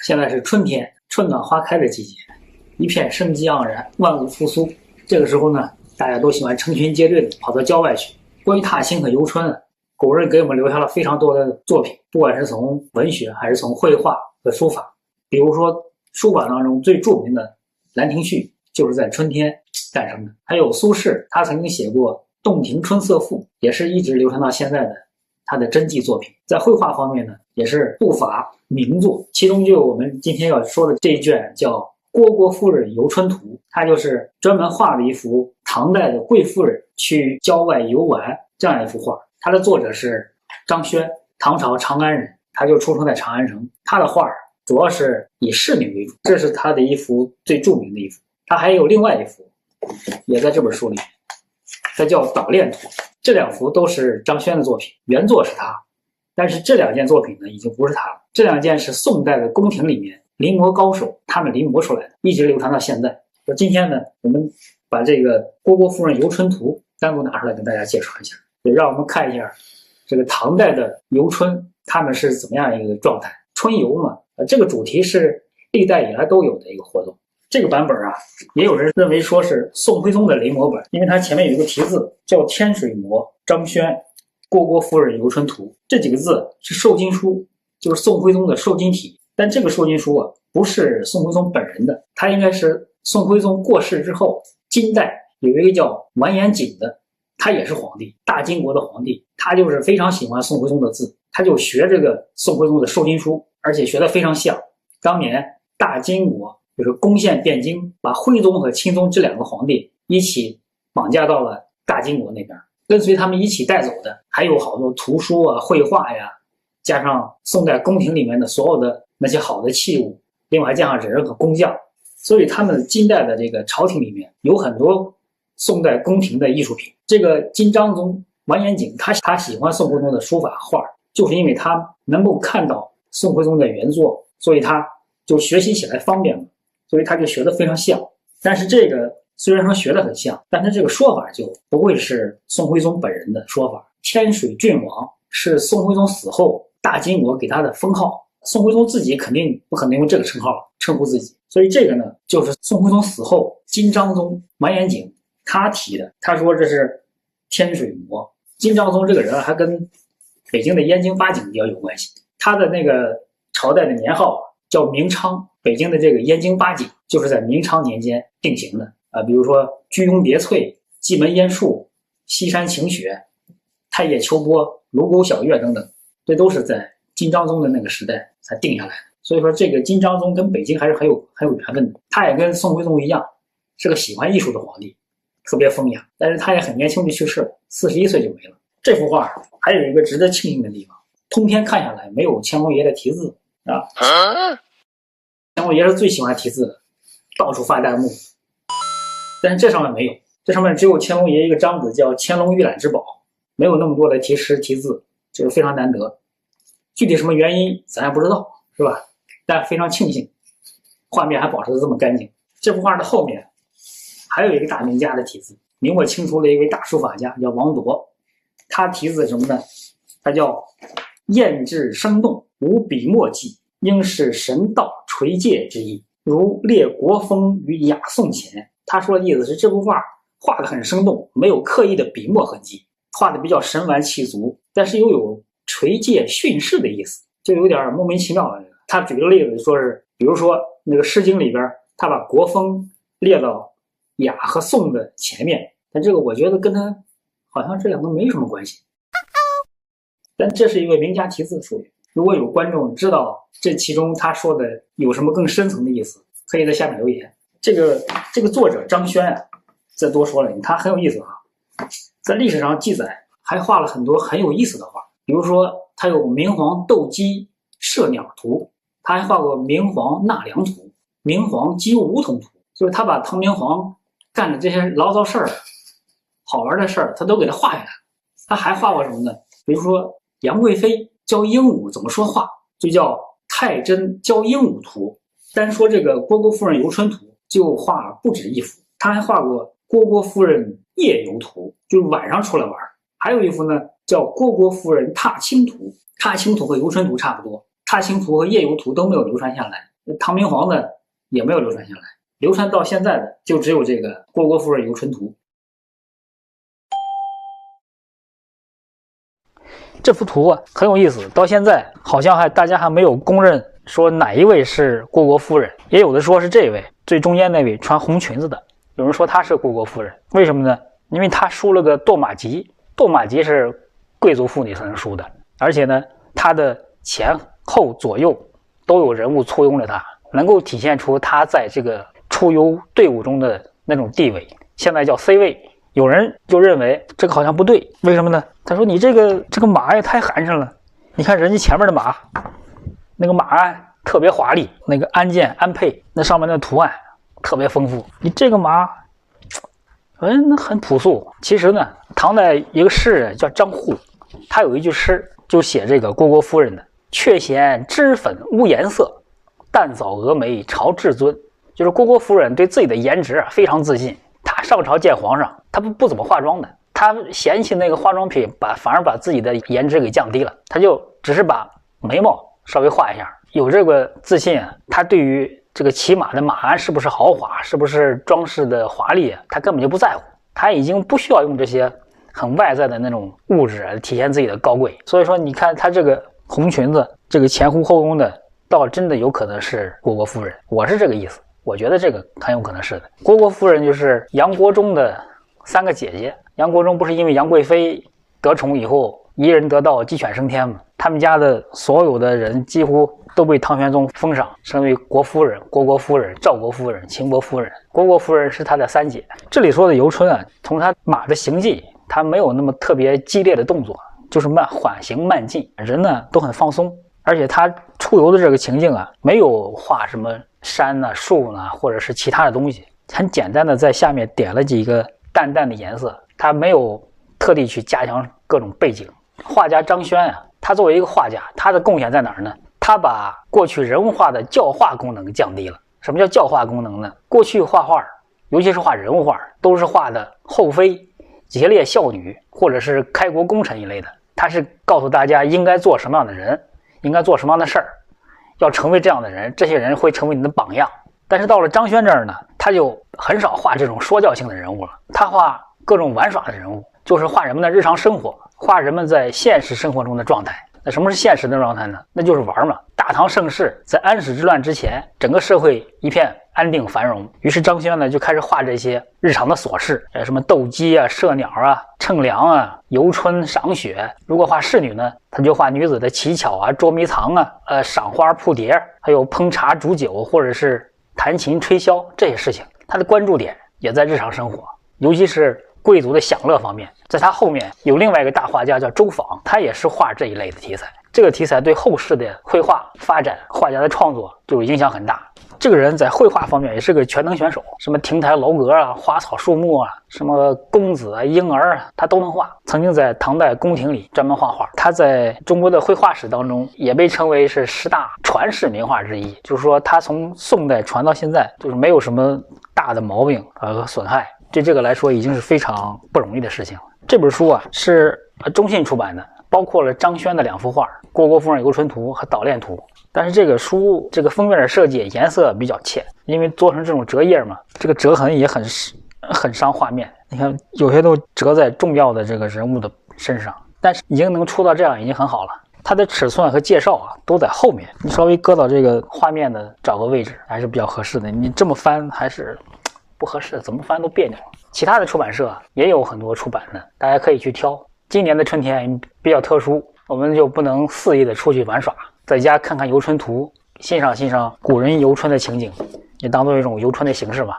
现在是春天，春暖花开的季节，一片生机盎然，万物复苏。这个时候呢，大家都喜欢成群结队的跑到郊外去。关于踏青和游春，古人给我们留下了非常多的作品，不管是从文学还是从绘画和书法。比如说书法当中最著名的《兰亭序》就是在春天诞生的。还有苏轼，他曾经写过《洞庭春色赋》，也是一直流传到现在的他的真迹作品。在绘画方面呢，也是不乏名作，其中就有我们今天要说的这一卷叫《虢国夫人游春图》，它就是专门画了一幅唐代的贵夫人去郊外游玩这样一幅画。它的作者是张轩，唐朝长安人，他就出生在长安城。他的画主要是以市民为主，这是他的一幅最著名的一幅。他还有另外一幅也在这本书里，它叫《捣练图》。这两幅都是张轩的作品，原作是他，但是这两件作品呢已经不是他了。这两件是宋代的宫廷里面临摹高手他们临摹出来的，一直流传到现在。今天呢，我们把这个《虢国夫人游春图》单独拿出来跟大家介绍一下，也让我们看一下这个唐代的游春他们是怎么样一个状态。春游嘛，这个主题是历代以来都有的一个活动。这个版本啊，也有人认为说是宋徽宗的临摹本，因为它前面有一个题字叫天水摹张轩虢国夫人游春图，这几个字是授金书，就是宋徽宗的授金体。但这个授金书啊，不是宋徽宗本人的，他应该是宋徽宗过世之后，金代有一个叫完颜景的，他也是皇帝，大金国的皇帝，他就是非常喜欢宋徽宗的字，他就学这个宋徽宗的授金书，而且学得非常像。当年大金国就是攻陷汴京，把徽宗和钦宗这两个皇帝一起绑架到了大金国那边，跟随他们一起带走的还有好多图书啊、绘画呀，加上宋代宫廷里面的所有的那些好的器物，另外加上人和工匠，所以他们金代的这个朝廷里面有很多宋代宫廷的艺术品。这个金章宗完颜景他喜欢宋徽宗的书法画，就是因为他能够看到宋徽宗的原作，所以他就学习起来方便了，所以他就学得非常像。但是这个虽然说学得很像，但是这个说法就不会是宋徽宗本人的说法。天水郡王是宋徽宗死后大金国给他的封号，宋徽宗自己肯定不可能用这个称号称呼自己，所以这个呢就是宋徽宗死后金章宗完颜景他提的。他说这是天水摹。金章宗这个人还跟北京的燕京八景比较有关系，他的那个朝代的年号叫明昌，北京的这个燕京八景就是在明昌年间定型的啊，比如说居庸叠翠、蓟门烟树、西山晴雪、太液秋波、卢沟晓月等等，这都是在金章宗的那个时代才定下来的。所以说这个金章宗跟北京还是很有缘分的。他也跟宋徽宗一样是个喜欢艺术的皇帝，特别风雅，但是他也很年轻就去世了，41岁就没了。这幅画还有一个值得庆幸的地方，通篇看下来没有乾隆爷的题字啊。乾隆爷是最喜欢题字的，到处发弹幕，但是这上面没有，这上面只有乾隆爷一个章子叫乾隆御览之宝，没有那么多的题诗题字，就是非常难得。具体什么原因咱也不知道，是吧？但非常庆幸画面还保持得这么干净。这幅画的后面还有一个大名家的题字，明末清初的一位大书法家叫王铎，他题字什么呢？他叫艳质生动，无笔墨迹，应是神道垂戒之意，如列国风于雅颂前。他说的意思是这幅画画得很生动，没有刻意的笔墨痕迹，画得比较神完气足，但是又有垂戒训示的意思，就有点莫名其妙的。他举个例子说是，比如说那个诗经里边他把国风列到雅和颂的前面，但这个我觉得跟他好像这两个没什么关系。但这是一位名家题字术语，如果有观众知道这其中他说的有什么更深层的意思，可以在下面留言。这个作者张轩啊，再多说了，他很有意思啊，在历史上记载还画了很多很有意思的画，比如说他有明皇斗鸡射鸟图，他还画过明皇纳凉图、明皇击梧桐图，就是他把唐明皇干的这些牢骚事儿、好玩的事儿，他都给他画下来。他还画过什么呢？比如说杨贵妃教鹦鹉怎么说话，就叫太真教鹦鹉图。单说这个虢国夫人游春图就画不止一幅，他还画过虢国夫人夜游图，就是晚上出来玩。还有一幅呢叫虢国夫人踏青图，踏青图和游春图差不多，踏青图和夜游图都没有流传下来，唐明皇的也没有流传下来，流传到现在的就只有这个《虢国夫人游春图》。这幅图啊很有意思，到现在好像大家还没有公认说哪一位是虢国夫人，也有的说是这位最中间那位穿红裙子的，有人说她是虢国夫人，为什么呢？因为她梳了个堕马髻，堕马髻是贵族妇女才能梳的，而且呢，她的前后左右都有人物簇拥着她，能够体现出她在这个出游队伍中的那种地位，现在叫 C 位。有人就认为这个好像不对，为什么呢？他说你这个马也太寒碜了，你看人家前面的马，那个马鞍特别华丽，那个鞍件鞍辔那上面的图案特别丰富，你这个马那很朴素。其实呢，唐代一个诗人叫张祜，他有一句诗就写这个虢国夫人的，却嫌脂粉无颜色，淡扫蛾眉朝至尊。就是虢国夫人对自己的颜值非常自信，她上朝见皇上，她不怎么化妆的，她嫌弃那个化妆品反而把自己的颜值给降低了，她就只是把眉毛稍微画一下，有这个自信啊。她对于这个骑马的马鞍是不是豪华，是不是装饰的华丽，她根本就不在乎，她已经不需要用这些很外在的那种物质体现自己的高贵。所以说你看她这个红裙子，这个前呼后拥的，倒真的有可能是虢国夫人，我是这个意思，我觉得这个很有可能是的。虢国夫人就是杨国忠的3个姐姐，杨国忠不是因为杨贵妃得宠以后一人得道鸡犬升天吗？他们家的所有的人几乎都被唐玄宗封赏，升为国夫人、虢国夫人、赵国夫人、秦国夫人。虢国夫人是他的3姐。这里说的游春啊，从他马的行迹，他没有那么特别激烈的动作，就是缓行慢进，人呢都很放松。而且他出游的这个情境啊，没有画什么山啊、树啊，或者是其他的东西，很简单的在下面点了几个淡淡的颜色，他没有特地去加强各种背景。画家张轩啊，他作为一个画家，他的贡献在哪儿呢？他把过去人物画的教化功能降低了。什么叫教化功能呢？过去画画，尤其是画人物画，都是画的后妃、节烈孝女，或者是开国功臣一类的。他是告诉大家应该做什么样的人，应该做什么样的事儿，要成为这样的人，这些人会成为你的榜样。但是到了张轩这儿呢，他就很少画这种说教性的人物了，他画各种玩耍的人物，就是画人们的日常生活，画人们在现实生活中的状态。那什么是现实的状态呢？那就是玩嘛。大唐盛世，在安史之乱之前，整个社会一片安定繁荣，于是张轩呢就开始画这些日常的琐事，什么斗鸡啊、射鸟啊、乘凉啊、游春赏雪。如果画仕女呢，他就画女子的乞巧啊、捉迷藏啊、赏花扑蝶，还有烹茶煮酒，或者是弹琴吹箫这些事情。他的关注点也在日常生活，尤其是贵族的享乐方面。在他后面有另外一个大画家叫周昉，他也是画这一类的题材。这个题材对后世的绘画发展、画家的创作就影响很大。这个人在绘画方面也是个全能选手，什么亭台楼阁啊、花草树木啊、什么公子啊、婴儿啊，他都能画。曾经在唐代宫廷里专门画画。他在中国的绘画史当中也被称为是10大传世名画之一，就是说他从宋代传到现在，就是没有什么大的毛病和损害。对这个来说已经是非常不容易的事情了。这本书啊是中信出版的，包括了张轩的2幅画《虢国夫人游春图》和《捣练图》。但是这个书这个封面的设计颜色比较浅，因为做成这种折页嘛，这个折痕也很伤画面。你看有些都折在重要的这个人物的身上，但是已经能出到这样已经很好了。它的尺寸和介绍啊都在后面，你稍微搁到这个画面的找个位置还是比较合适的。你这么翻还是不合适，怎么翻都别扭。其他的出版社也有很多出版的，大家可以去挑。今年的春天比较特殊，我们就不能肆意的出去玩耍，在家看看游春图，欣赏欣赏古人游春的情景，也当做一种游春的形式吧。